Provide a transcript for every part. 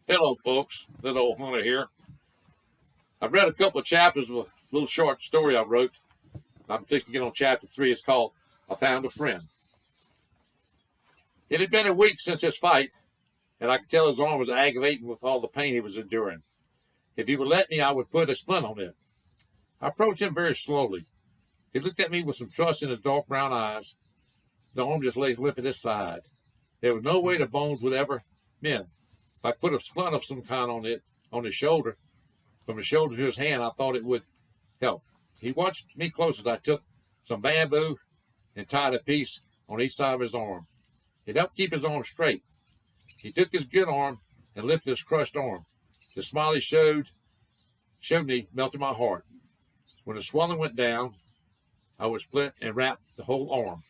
Hello, folks. Little old Hunter here. I've read a couple of chapters of a little short story I wrote. I'm fixing to get on chapter 3. It's called I Found a Friend. It had been a week since his fight, and I could tell his arm was aggravating with all the pain he was enduring. If he would let me, I would put a splint on it. I approached him very slowly. He looked at me with some trust in his dark brown eyes. The arm just lay limp at his side. There was no way the bones would ever mend. If I put a splint of some kind on his shoulder, from his shoulder to his hand, I thought it would help. He watched me close as I took some bamboo and tied a piece on each side of his arm. It helped keep his arm straight. He took his good arm and lifted his crushed arm. The smile he showed me melted my heart. When the swelling went down, I would split and wrap the whole arm.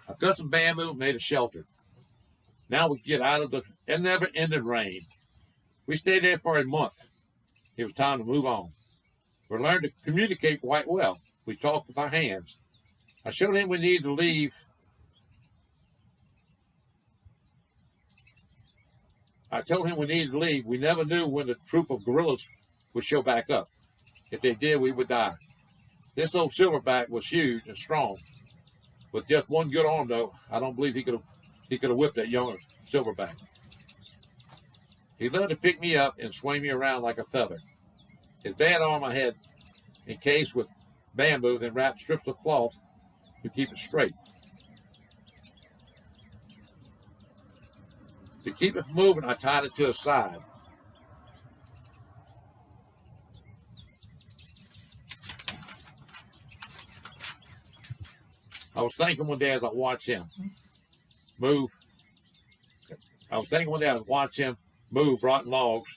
I cut some bamboo and made a shelter. Now we get out of the never-ending rain. We stayed there for a month. It was time to move on. We learned to communicate quite well. We talked with our hands. I showed him we needed to leave. I told him we needed to leave. We never knew when the troop of gorillas would show back up. If they did, we would die. This old silverback was huge and strong. With just one good arm, though, I don't believe he could have whipped that younger silverback. He loved to pick me up and swing me around like a feather. His bad arm I had encased with bamboo, then wrapped strips of cloth to keep it straight. To keep it from moving, I tied it to his side. I was thinking one day as I watched him move rotten logs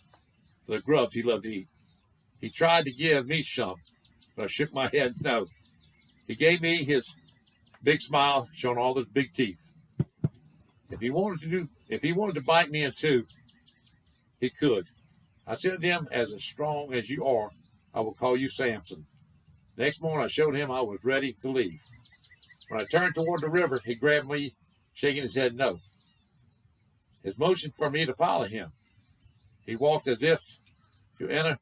for the grubs he loved to eat. He tried to give me some, but I shook my head no. He gave me his big smile, showing all his big teeth. If he wanted to bite me in two, he could. I said to him, as strong as you are, I will call you Samson. Next morning, I showed him I was ready to leave. When I turned toward the river, he grabbed me, shaking his head no. His motion for me to follow him. He walked as if to enter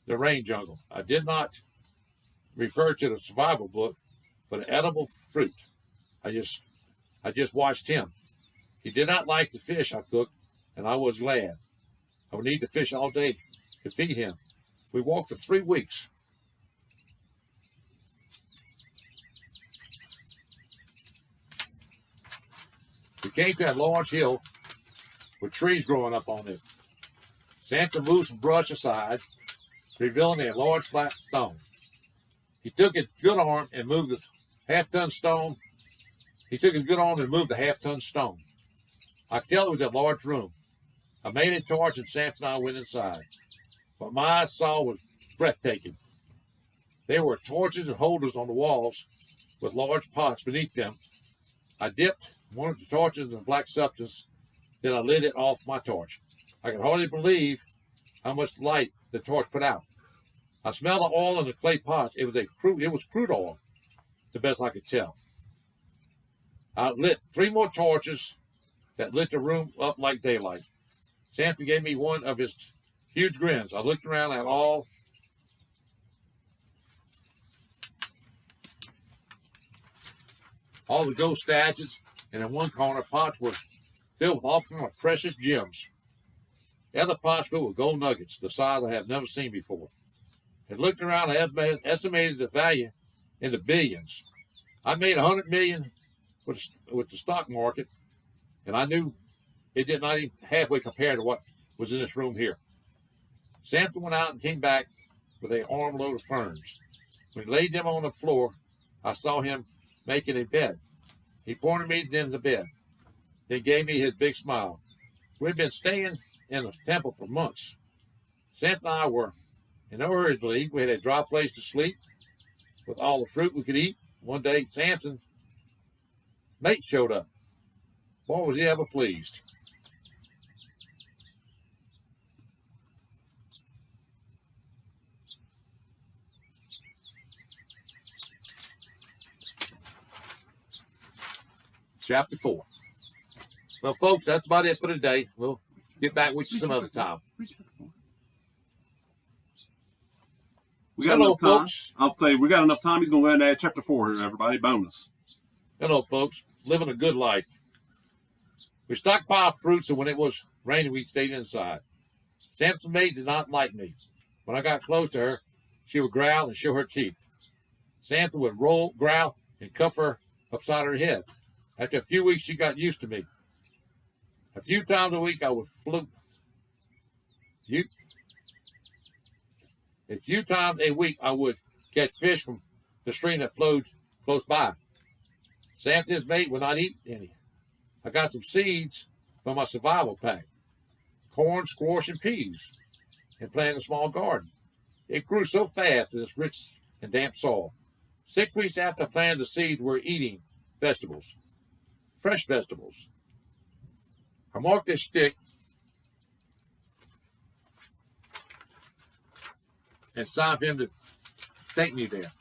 the rain jungle. I did not refer to the survival book for the edible fruit. I just watched him. He did not like the fish I cooked, and I was glad. I would need the fish all day to feed him. We walked for 3 weeks. We came to a large hill with trees growing up on it. Samson moved some brush aside, revealing a large flat stone. He took his good arm and moved the half-ton stone. I could tell it was a large room. I made a torch and Samson and I went inside. What my eyes saw was breathtaking. There were torches and holders on the walls with large pots beneath them. I dipped one of the torches in a black substance, then I lit it off my torch. I could hardly believe how much light the torch put out. I smelled the oil in the clay pots. It was crude oil, the best I could tell. I lit 3 more torches that lit the room up like daylight. Samson gave me one of his huge grins. I looked around at all the gold statues, and in one corner, pots were filled with all kinds of precious gems. The other pots filled with gold nuggets, the size I have never seen before. I looked around, I estimated the value in the billions. I made $100 million with the stock market, and I knew it did not even halfway compare to what was in this room here. Samson went out and came back with an armload of ferns. When he laid them on the floor, I saw him making a bed. He pointed me then the bed, then gave me his big smile. We'd been staying in the temple for months. Samson and I were in no hurry to leave. We had a dry place to sleep with all the fruit we could eat. One day, Samson's mate showed up. Boy, was he ever pleased. chapter 4. Well, folks, that's about it for today. We'll get back with you some other time. We got Hello, enough time. folks. I'll say we got enough time. He's going to go ahead and add chapter 4 here, everybody. Bonus. Hello, folks. Living a good life. We stockpiled fruit, so when it was raining, we stayed inside. Samson's maid did not like me. When I got close to her, she would growl and show her teeth. Samson would roll, growl, and cuff her upside her head. After a few weeks, she got used to me. A few times a week, I would float. A few times a week, I would catch fish from the stream that flowed close by. Samson's mate would not eat any. I got some seeds from my survival pack. Corn, squash, and peas. And planted a small garden. It grew so fast in this rich and damp soil. 6 weeks after I planted the seeds, we're eating vegetables. Fresh vegetables. I marked this stick and signed for him to take me there.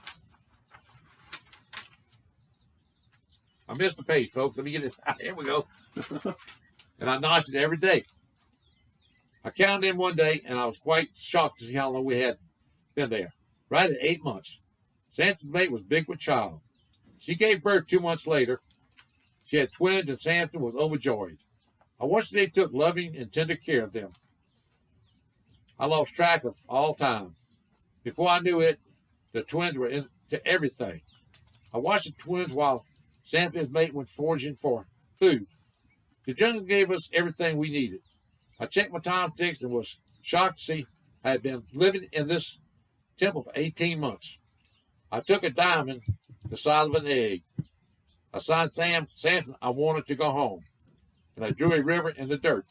I missed the page, folks. Let me get it. Here we go. And I notched it every day. I counted in one day, and I was quite shocked to see how long we had been there. Right at 8 months. Samson's mate was big with child. She gave birth 2 months later. She had twins, and Samson was overjoyed. I watched they took loving and tender care of them. I lost track of all time. Before I knew it, the twins were into everything. I watched the twins while Samson's mate went foraging for food. The jungle gave us everything we needed. I checked my time ticks and was shocked to see I had been living in this temple for 18 months. I took a diamond the size of an egg. I signed Samson I wanted to go home. And I drew a river in the dirt.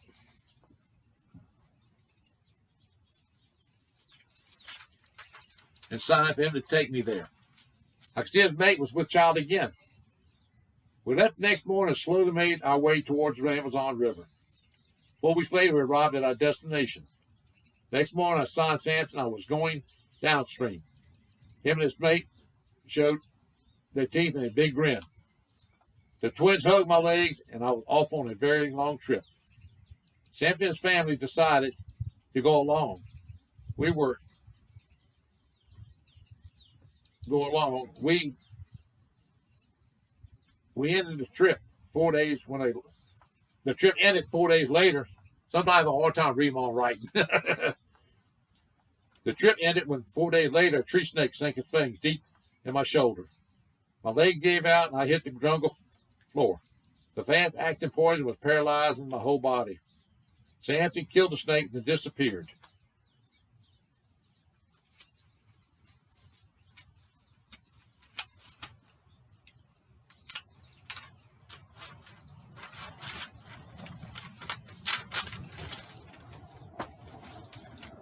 And signed for him to take me there. I could see his mate was with child again. We left the next morning and slowly made our way towards the Amazon River. 4 weeks later, we arrived at our destination. Next morning, I signed Samson I was going downstream. Him and his mate showed their teeth in a big grin. The twins hugged my legs, and I was off on a very long trip. Samson's family decided to go along. We were going along. We ended the trip 4 days when the trip ended 4 days later. Sometimes I have a hard time reading my writing. The trip ended when 4 days later a tree snake sank its fangs deep in my shoulder. My leg gave out and I hit the jungle floor. The fast-acting poison was paralyzing my whole body. Samson killed the snake and disappeared.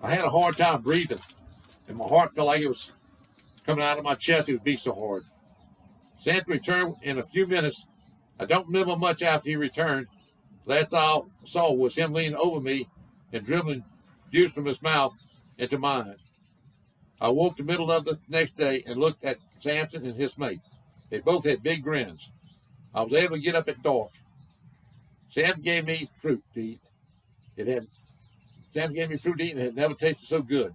I had a hard time breathing, and my heart felt like it was coming out of my chest. It would beat so hard. Samson returned in a few minutes. I don't remember much after he returned. Last I saw was him leaning over me and dribbling juice from his mouth into mine. I woke the middle of the next day and looked at Samson and his mate. They both had big grins. I was able to get up at dark. Samson gave me fruit to eat. Samson gave me fruit to eat, and it had never tasted so good.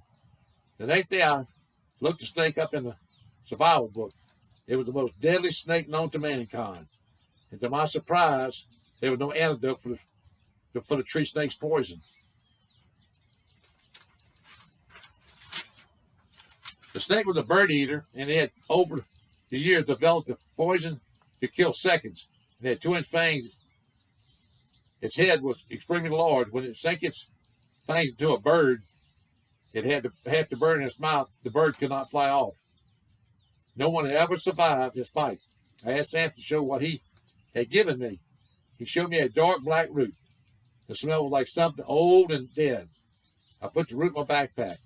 The next day, I looked the snake up in the survival book. It was the most deadly snake known to mankind. And to my surprise, there was no antidote for the tree snake's poison. The snake was a bird eater, and it had over the years developed the poison to kill seconds. It had 2-inch fangs. Its head was extremely large. When it sank its fangs into a bird, it had half the bird in its mouth. The bird could not fly off. No one had ever survived this bite. I asked Samson to show what he had given me. He showed me a dark black root. The smell was like something old and dead. I put the root in my backpack.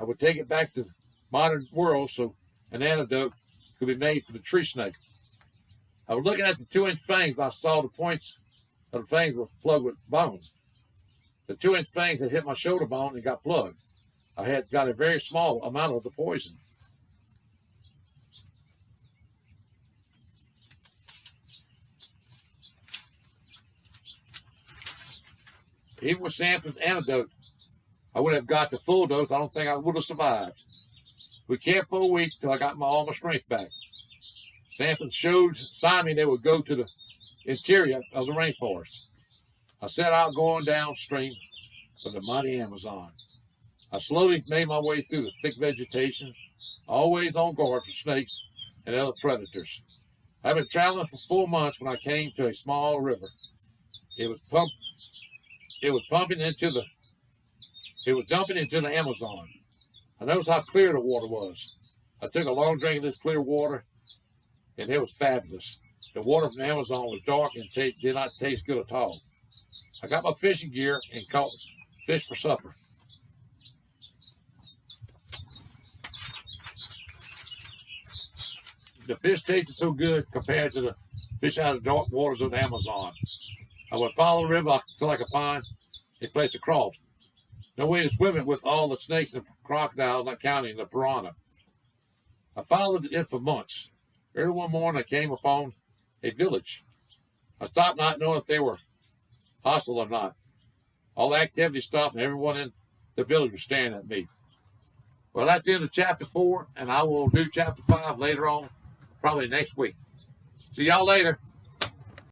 I would take it back to the modern world so an antidote could be made for the tree snake. I was looking at the 2-inch fangs, and I saw the points of the fangs were plugged with bone. The 2-inch fangs had hit my shoulder bone and got plugged. I had got a very small amount of the poison. Even with Samson's antidote, I wouldn't have got the full dose. I don't think I would have survived. We camped for a week till I got all my strength back. Samson showed Simon they would go to the interior of the rainforest. I set out going downstream of the mighty Amazon. I slowly made my way through the thick vegetation, always on guard for snakes and other predators. I've been traveling for 4 months when I came to a small river. It was dumping into the Amazon. I noticed how clear the water was. I took a long drink of this clear water, and it was fabulous. The water from the Amazon was dark and did not taste good at all. I got my fishing gear and caught fish for supper. The fish tasted so good compared to the fish out of the dark waters of the Amazon. I would follow the river until I could find a place to cross. No way to swim it with all the snakes and crocodiles, not counting the piranha. I followed it for months. Early one morning, I came upon a village. I stopped not knowing if they were hostile or not. All the activity stopped and everyone in the village was staring at me. Well, that's the end of chapter 4, and I will do chapter 5 later on, probably next week. See y'all later.